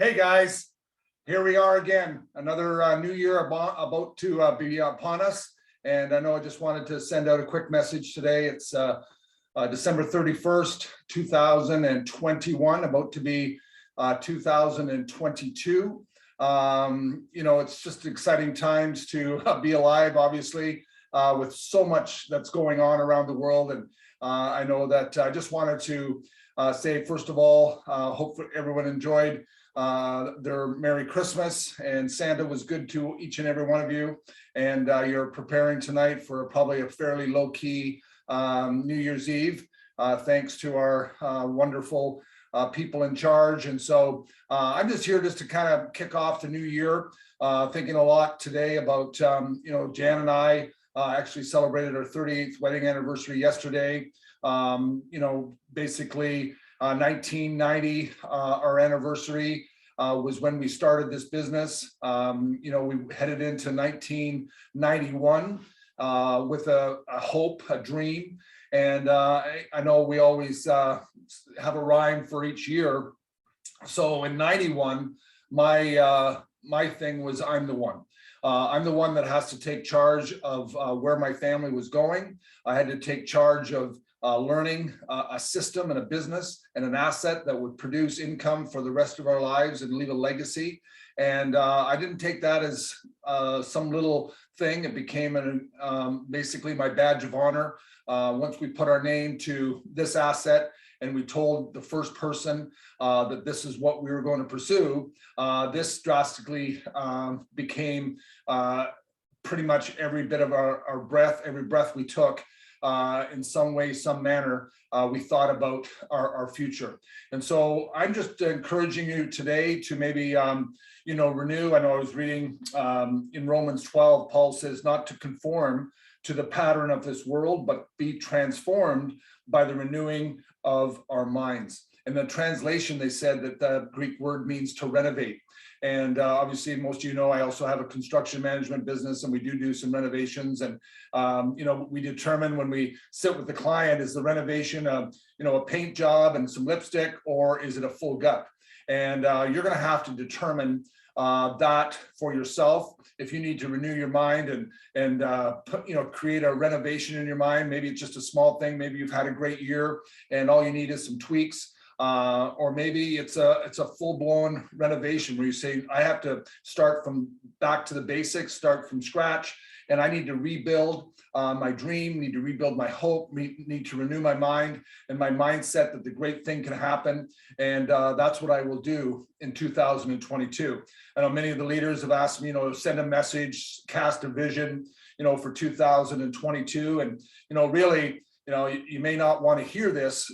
Hey guys, here we are again. Another new year about to be upon us. And I know I just wanted to send out a quick message today. It's December 31st, 2021, about to be 2022. It's just exciting times to be alive, obviously, with so much that's going on around the world. And I know that I just wanted to say, first of all, hope everyone enjoyed their Merry Christmas, and Santa was good to each and every one of you. And you're preparing tonight for probably a fairly low-key New Year's Eve, thanks to our wonderful people in charge. And so I'm just here just to kind of kick off the new year, thinking a lot today about, Jan and I actually celebrated our 38th wedding anniversary yesterday. Basically 1990, our anniversary was when we started this business. We headed into 1991 with a hope, a dream. And I know we always have a rhyme for each year. So in 91, my thing was, I'm the one. I'm the one that has to take charge of where my family was going. I had to take charge of learning a system and a business and an asset that would produce income for the rest of our lives and leave a legacy. And I didn't take that as some little thing. It became basically my badge of honor. Once we put our name to this asset and we told the first person that this is what we were going to pursue, this drastically became pretty much every bit of our breath, every breath we took. In some way, some manner, we thought about our future. And so I'm just encouraging you today to maybe, renew. I know I was reading in Romans 12, Paul says not to conform to the pattern of this world, but be transformed by the renewing of our minds. In the translation, they said that the Greek word means to renovate. And obviously, most of you know, I also have a construction management business, and we do some renovations. And, we determine when we sit with the client, is the renovation a paint job and some lipstick, or is it a full gut? And you're going to have to determine that for yourself. If you need to renew your mind and create a renovation in your mind, maybe it's just a small thing. Maybe you've had a great year and all you need is some tweaks. Or maybe it's a full-blown renovation where you say, I have to start from back to the basics, start from scratch, and I need to rebuild my dream, need to rebuild my hope, need to renew my mind and my mindset that the great thing can happen. And that's what I will do in 2022. I know many of the leaders have asked me, send a message, cast a vision, for 2022. And, really, you may not want to hear this,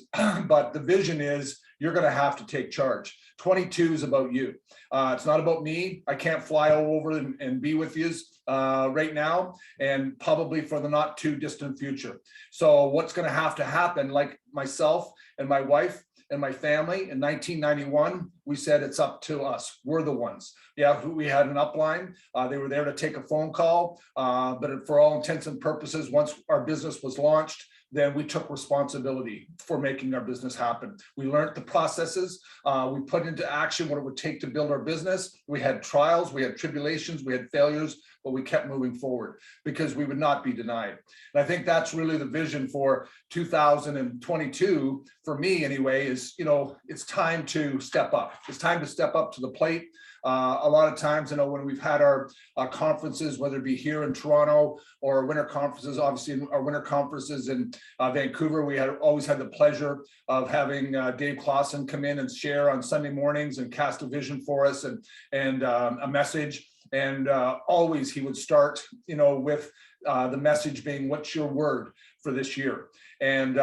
but the vision is you're going to have to take charge. 22 is about you. It's not about me. I can't fly over and be with you right now, and probably for the not too distant future. So what's going to happen, like myself and my wife and my family in 1991, we said it's up to us. We're the ones. Yeah, we had an upline. They were there to take a phone call, but for all intents and purposes, once our business was launched, then we took responsibility for making our business happen. We learned the processes. We put into action what it would take to build our business. We had trials, we had tribulations, we had failures, but we kept moving forward because we would not be denied. And I think that's really the vision for 2022, for me anyway, is, it's time to step up. It's time to step up to the plate. A lot of times, when we've had our conferences, whether it be here in Toronto or winter conferences, obviously our winter conferences in Vancouver, we always had the pleasure of having Dave Clausen come in and share on Sunday mornings and cast a vision for us and a message. And always he would start, with the message being, what's your word for this year? And,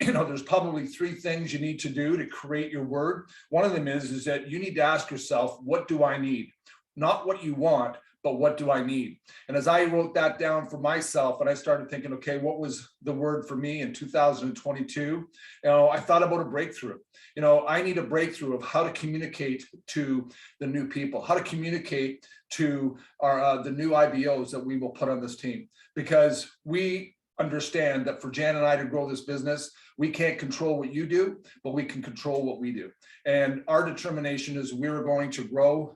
there's probably three things you need to do to create your word. One of them is that you need to ask yourself, what do I need? Not what you want, but what do I need? And as I wrote that down for myself, and I started thinking, okay, what was the word for me in 2022? I thought about a breakthrough. I need a breakthrough of how to communicate to the new people, how to communicate to the new IBOs that we will put on this team, because we understand that for Jan and I to grow this business, we can't control what you do, but we can control what we do. And our determination is we're going to grow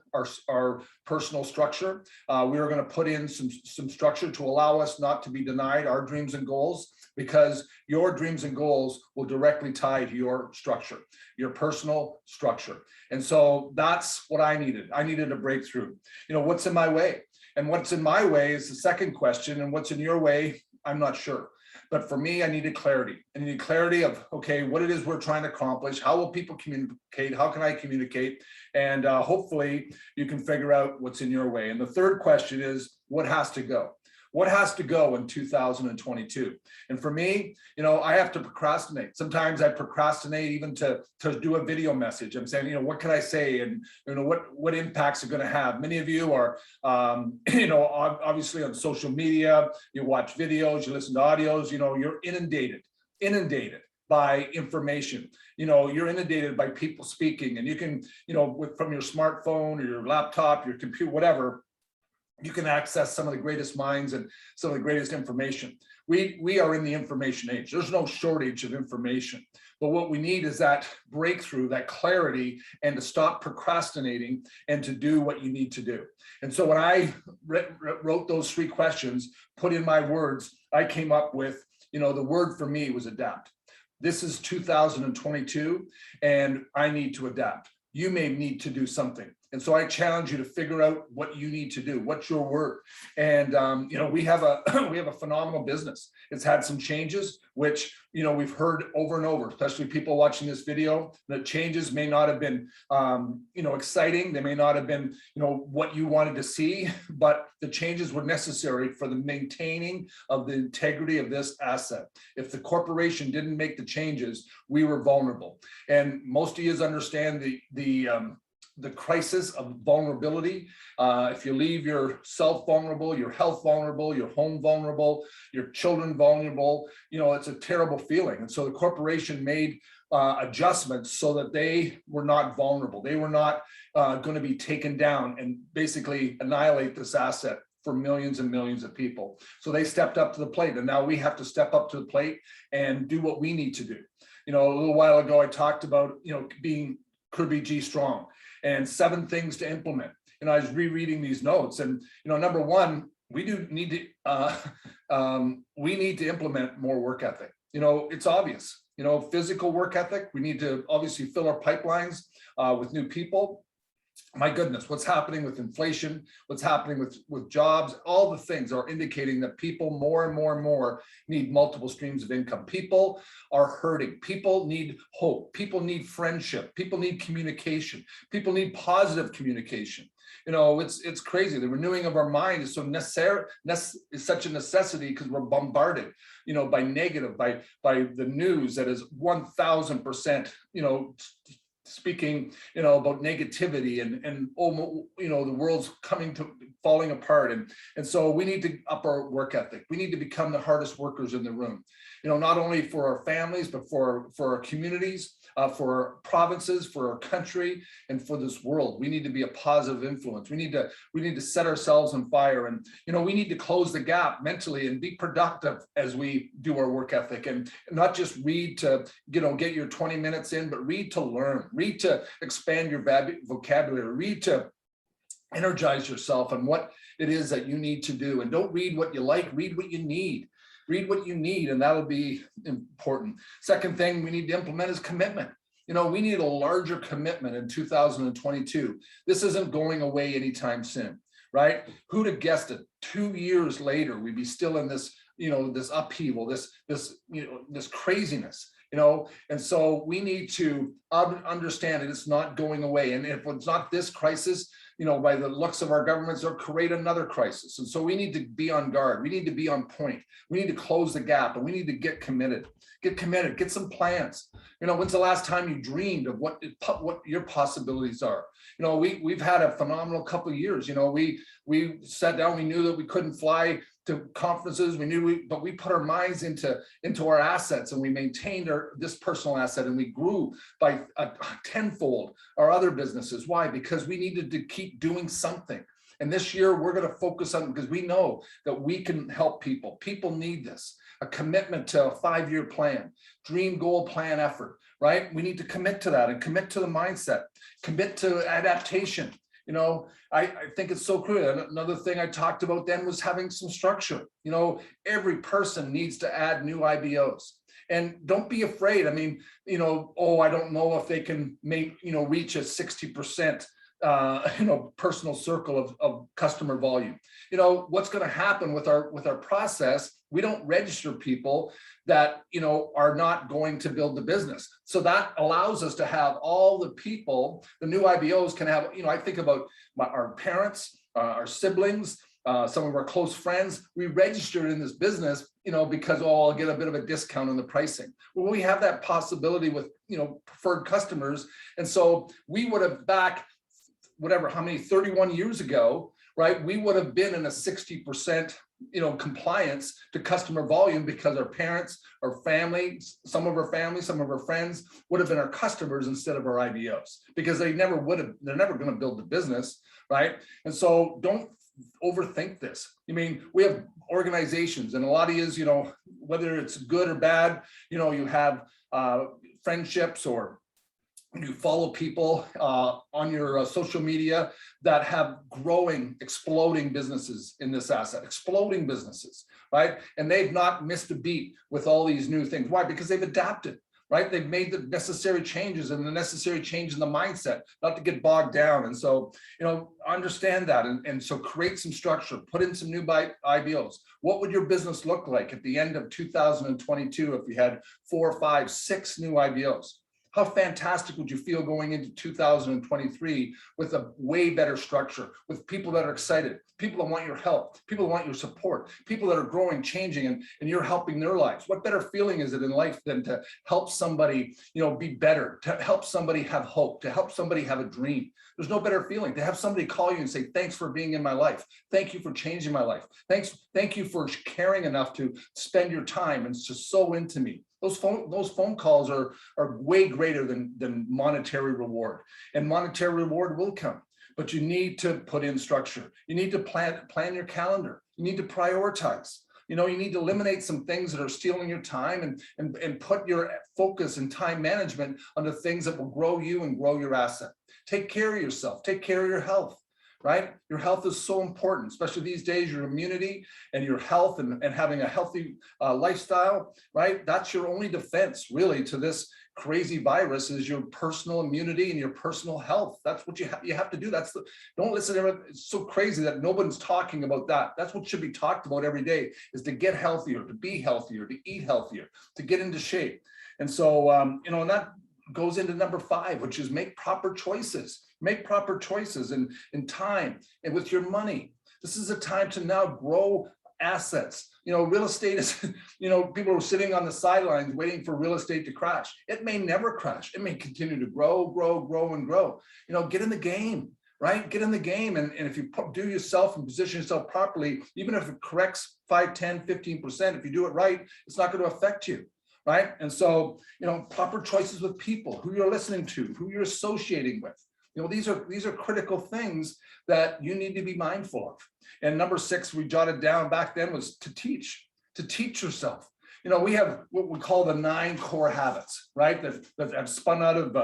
our personal structure. We are going to put in some structure to allow us not to be denied our dreams and goals, because your dreams and goals will directly tie to your structure, your personal structure. And so that's what I needed. I needed a breakthrough. What's in my way? And what's in my way is the second question. And what's in your way, I'm not sure. But for me, I needed clarity. I needed clarity of, okay, what it is we're trying to accomplish. How will people communicate? How can I communicate? And hopefully you can figure out what's in your way. And the third question is, what has to go? What has to go in 2022? And for me, I have to procrastinate. Sometimes I procrastinate even to do a video message. I'm saying, what can I say? And, what impacts are going to have? Many of you are, obviously on social media, you watch videos, you listen to audios, you're inundated by information. You're inundated by people speaking, and you can, from your smartphone or your laptop, your computer, whatever, you can access some of the greatest minds and some of the greatest information. We are in the information age. There's no shortage of information. But what we need is that breakthrough, that clarity, and to stop procrastinating and to do what you need to do. And so when I wrote those three questions, put in my words, I came up with, the word for me was adapt. This is 2022, and I need to adapt. You may need to do something. And so I challenge you to figure out what you need to do. What's your word? And we have a phenomenal business. It's had some changes, which we've heard over and over, especially people watching this video. The changes may not have been exciting. They may not have been what you wanted to see, but the changes were necessary for the maintaining of the integrity of this asset. If the corporation didn't make the changes, we were vulnerable. And most of you understand the crisis of vulnerability. If you leave yourself vulnerable, your health vulnerable, your home vulnerable, your children vulnerable, it's a terrible feeling. And so the corporation made adjustments so that they were not vulnerable. They were not going to be taken down and basically annihilate this asset for millions and millions of people. So they stepped up to the plate, and now we have to step up to the plate and do what we need to do. A little while ago, I talked about, being Kirby G strong and 7 things to implement. I was rereading these notes, and number one, we need to implement more work ethic. It's obvious. Physical work ethic. We need to obviously fill our pipelines with new people. My goodness, what's happening with inflation, what's happening with jobs, all the things are indicating that people more and more need multiple streams of income. People are hurting. People need hope. People need friendship. People need communication. People need positive communication. It's crazy. The renewing of our mind is so necessary, is such a necessity, because we're bombarded, by negative, by the news that is 1000%, speaking, about negativity and the world's falling apart. And so we need to up our work ethic. We need to become the hardest workers in the room, not only for our families, but for our communities, for our provinces, for our country, and for this world. We need to be a positive influence. We need to set ourselves on fire, and we need to close the gap mentally and be productive as we do our work ethic, and not just read to get your 20 minutes in, but read to learn, read to expand your vocabulary, read to energize yourself on what it is that you need to do. And don't read what you like, read what you need. Read what you need, and that'll be important. Second thing we need to implement is commitment. We need a larger commitment in 2022. This isn't going away anytime soon, right? Who'd have guessed it? 2 years later, we'd be still in this, this upheaval, this craziness. And so we need to understand that it's not going away. And if it's not this crisis, by the looks of our governments, they'll create another crisis. And so we need to be on guard. We need to be on point. We need to close the gap, and we need to get committed, get some plans. When's the last time you dreamed of what your possibilities are? We've had a phenomenal couple of years. We sat down, we knew that we couldn't fly to conferences. But we put our minds into our assets, and we maintained this personal asset, and we grew by a tenfold our other businesses. Why? Because we needed to keep doing something. And this year we're going to focus on, because we know that we can help people. People need this, a commitment to a 5-year plan, dream goal plan effort, right? We need to commit to that and commit to the mindset, commit to adaptation. You know, I think it's so clear. Another thing I talked about then was having some structure. You know, every person needs to add new IBOs. And don't be afraid. I mean, you know, oh, I don't know if they can make, you know, reach a 60% personal circle of customer volume. You know, what's going to happen with our process, we don't register people that, you know, are not going to build the business. So that allows us to have all the people, the new IBOs can have, you know, I think about our parents, our siblings, some of our close friends. We registered in this business, you know, because, oh, I'll get a bit of a discount on the pricing. Well, we have that possibility with, you know, preferred customers. And so we would have back, whatever, how many, 31 years ago, right? We would have been in a 60%, you know, compliance to customer volume because our parents, our family, some of our family, some of our friends would have been our customers instead of our IBOs, because they're never going to build the business, right? And so don't overthink this. I mean, we have organizations, and a lot of is, you know, whether it's good or bad, you know, you have friendships, or you follow people on your social media that have growing, exploding businesses in this asset, exploding businesses, right? And they've not missed a beat with all these new things. Why? Because they've adapted, right? They've made the necessary changes and the necessary change in the mindset, not to get bogged down. And so, you know, understand that. And so create some structure, put in some new IBOs. What would your business look like at the end of 2022 if you had 4, 5, 6 new IBOs? How fantastic would you feel going into 2023 with a way better structure, with people that are excited, people that want your help, people that want your support, people that are growing, changing, and you're helping their lives? What better feeling is it in life than to help somebody, you know, be better, to help somebody have hope, to help somebody have a dream? There's no better feeling to have somebody call you and say, thanks for being in my life. Thank you for changing my life. Thank you for caring enough to spend your time and to sow into me. Those phone calls are way greater than monetary reward, and monetary reward will come, but you need to put in structure. You need to plan your calendar. You need to prioritize. You know, you need to eliminate some things that are stealing your time and put your focus and time management on the things that will grow you and grow your asset. Take care of yourself. Take care of your health. Right? Your health is so important, especially these days, your immunity and your health and having a healthy lifestyle, right? That's your only defense really to this crazy virus, is your personal immunity and your personal health. That's what you have to do. Don't listen to it. It's so crazy that nobody's talking about that. That's what should be talked about every day, is to get healthier, to be healthier, to eat healthier, to get into shape. And so, you know, and that goes into number 5, which is make proper choices. Make proper choices in time and with your money. This is a time to now grow assets. You know, real estate is, you know, people are sitting on the sidelines waiting for real estate to crash. It may never crash. It may continue to grow, and grow. You know, get in the game, right? Get in the game. And if you do yourself and position yourself properly, even if it corrects 5, 10, 15%, if you do it right, it's not going to affect you. Right. And so, you know, proper choices with people, who you're listening to, who you're associating with. You know, these are critical things that you need to be mindful of. And number 6, we jotted down back then, was to teach yourself. You know, we have what we call the 9 core habits, right? That have spun out of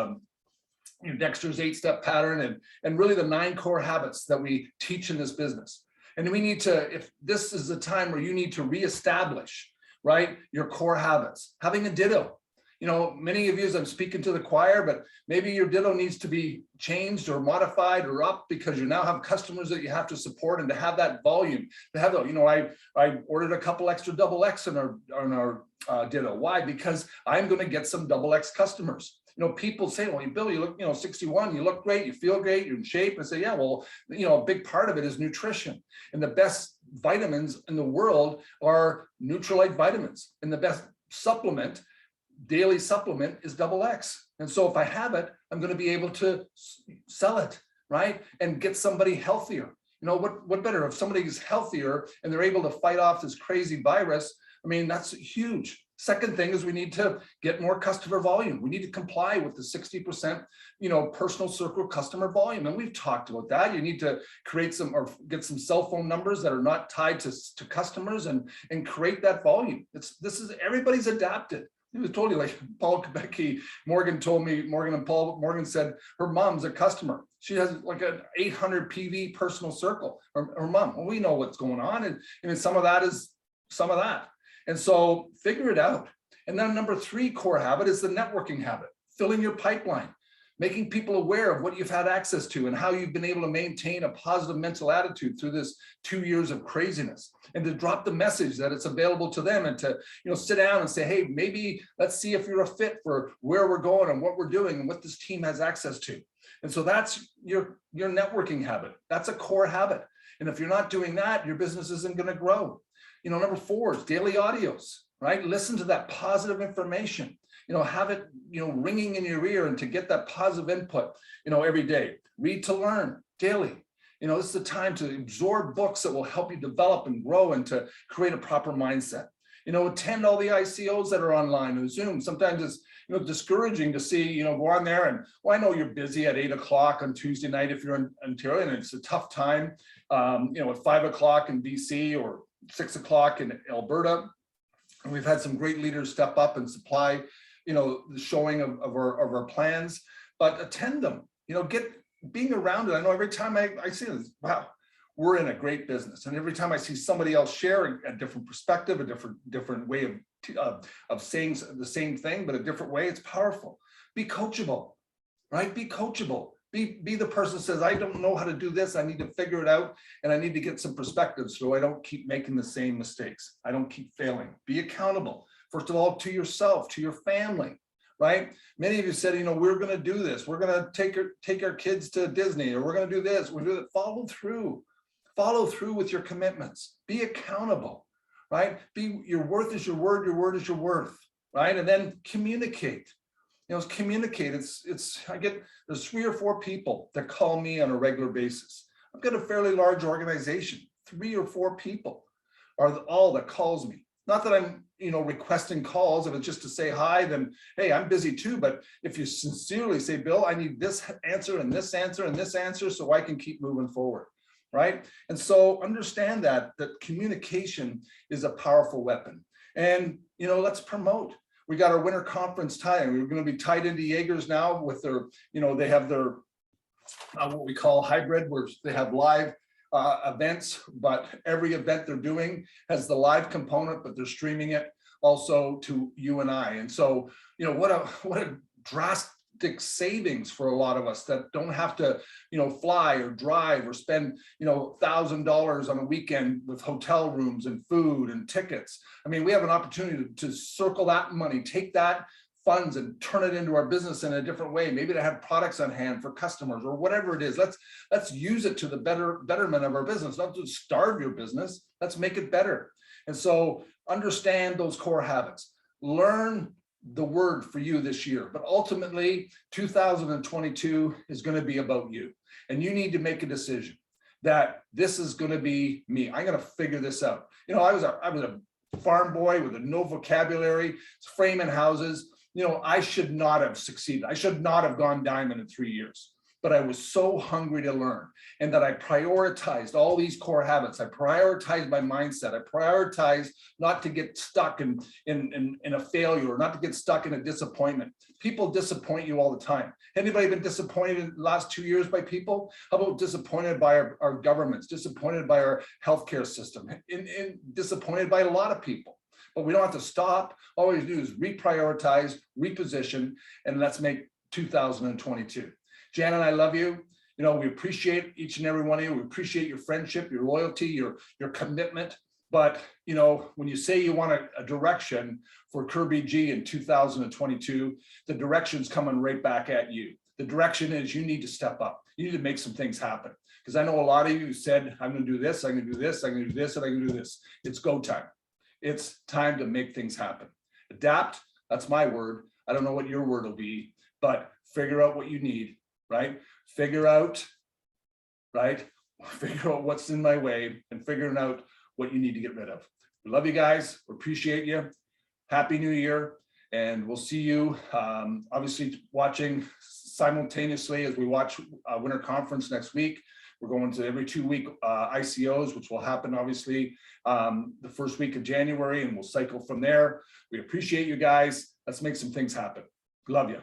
Dexter's 8-step pattern, and really the 9 core habits that we teach in this business. And we need to, if this is the time where you need to reestablish, right, your core habits, having a ditto. You know, many of you, I'm speaking to the choir, but maybe your ditto needs to be changed or modified or up because you now have customers that you have to support, and to have that volume, to have the, you know, I ordered a couple extra double X on our ditto. Why? Because I'm going to get some double X customers. You know, people say, well, Bill, you look, you know, 61, you look great, you feel great, you're in shape. And say, yeah, well, you know, a big part of it is nutrition. And the best vitamins in the world are Nutrilite vitamins. And the best supplement, daily supplement, is double X. And so if I have it, I'm going to be able to sell it, right? And get somebody healthier. You know, what better if somebody is healthier and they're able to fight off this crazy virus? I mean, that's huge. Second thing is we need to get more customer volume. We need to comply with the 60%, personal circle customer volume. And we've talked about that. You need to create some or get some cell phone numbers that are not tied to customers and create that volume. Everybody's adapted. It was totally like Paul Kubecki, Morgan said her mom's a customer. She has like an 800 PV personal circle, her mom. Well, we know what's going on. And some of that is some of that. And so figure it out. And then number 3 core habit is the networking habit, filling your pipeline, making people aware of what you've had access to and how you've been able to maintain a positive mental attitude through this 2 years of craziness, and to drop the message that it's available to them, and to sit down and say, hey, maybe let's see if you're a fit for where we're going and what we're doing and what this team has access to. And so that's your networking habit. That's a core habit. And if you're not doing that, your business isn't going to grow. Number 4 is daily audios, right? Listen to that positive information, have it, ringing in your ear, and to get that positive input, every day. Read to learn daily. This is the time to absorb books that will help you develop and grow and to create a proper mindset. Attend all the ICOs that are online or Zoom. Sometimes it's, discouraging to see, go on there and, well, I know you're busy at 8 o'clock on Tuesday night if you're in Ontario, and it's a tough time, at 5 o'clock in BC or 6 o'clock in Alberta. And we've had some great leaders step up and supply, the showing of our plans, but attend them, being around it. I know every time I see this, wow, we're in a great business. And every time I see somebody else share a different perspective, a different way of saying the same thing, but a different way, it's powerful. Be coachable, right? Be coachable. Be the person who says, I don't know how to do this. I need to figure it out, and I need to get some perspective so I don't keep making the same mistakes. I don't keep failing. Be accountable, first of all, to yourself, to your family, right? Many of you said, we're going to do this. We're going to take our kids to Disney, or we're going to do this. We're going to follow through with your commitments. Be accountable, right? Your worth is your word. Your word is your worth, right? And then communicate. Communicate. There's 3 or 4 people that call me on a regular basis. I've got a fairly large organization. 3 or 4 people are all that calls me. Not that I'm, requesting calls. If it's just to say hi, then, hey, I'm busy too. But if you sincerely say, Bill, I need this answer and this answer and this answer so I can keep moving forward, right? And so understand that communication is a powerful weapon. And, let's promote. We got our winter conference tie, and we're going to be tied into Jaegers now with their, they have their what we call hybrid, where they have live events, but every event they're doing has the live component, but they're streaming it also to you and I. And so, what a drastic savings for a lot of us that don't have to, fly or drive or spend, $1,000 on a weekend with hotel rooms and food and tickets. I mean, we have an opportunity to circle that money, take that funds and turn it into our business in a different way, maybe to have products on hand for customers or whatever it is. Let's use it to the betterment of our business, not to starve your business. Let's make it better. And so understand those core habits. Learn the word for you this year, but ultimately 2022 is going to be about you, and you need to make a decision that this is going to be me. I'm going to figure this out. I was a farm boy with no vocabulary, framing houses. I should not have succeeded. I should not have gone diamond in 3 years, but I was so hungry to learn, and that I prioritized all these core habits. I prioritized my mindset. I prioritized not to get stuck in a failure, or not to get stuck in a disappointment. People disappoint you all the time. Anybody been disappointed in the last 2 years by people? How about disappointed by our governments, disappointed by our healthcare system, and disappointed by a lot of people? But we don't have to stop. All we do is reprioritize, reposition, and let's make 2022. Jan and I love you. We appreciate each and every one of you. We appreciate your friendship, your loyalty, your commitment. But, when you say you want a direction for Kirby G in 2022, the direction's coming right back at you. The direction is you need to step up. You need to make some things happen. Because I know a lot of you said, I'm going to do this, I'm going to do this, I'm going to do this, and I'm going to do this. It's go time. It's time to make things happen. Adapt, that's my word. I don't know what your word will be, but figure out what you need, right? Figure out what's in my way, and figuring out what you need to get rid of. We love you guys. We appreciate you. Happy New Year. And we'll see you obviously watching simultaneously as we watch Winter Conference next week. We're going to every 2-week ICOs, which will happen obviously the first week of January, and we'll cycle from there. We appreciate you guys. Let's make some things happen. Love you.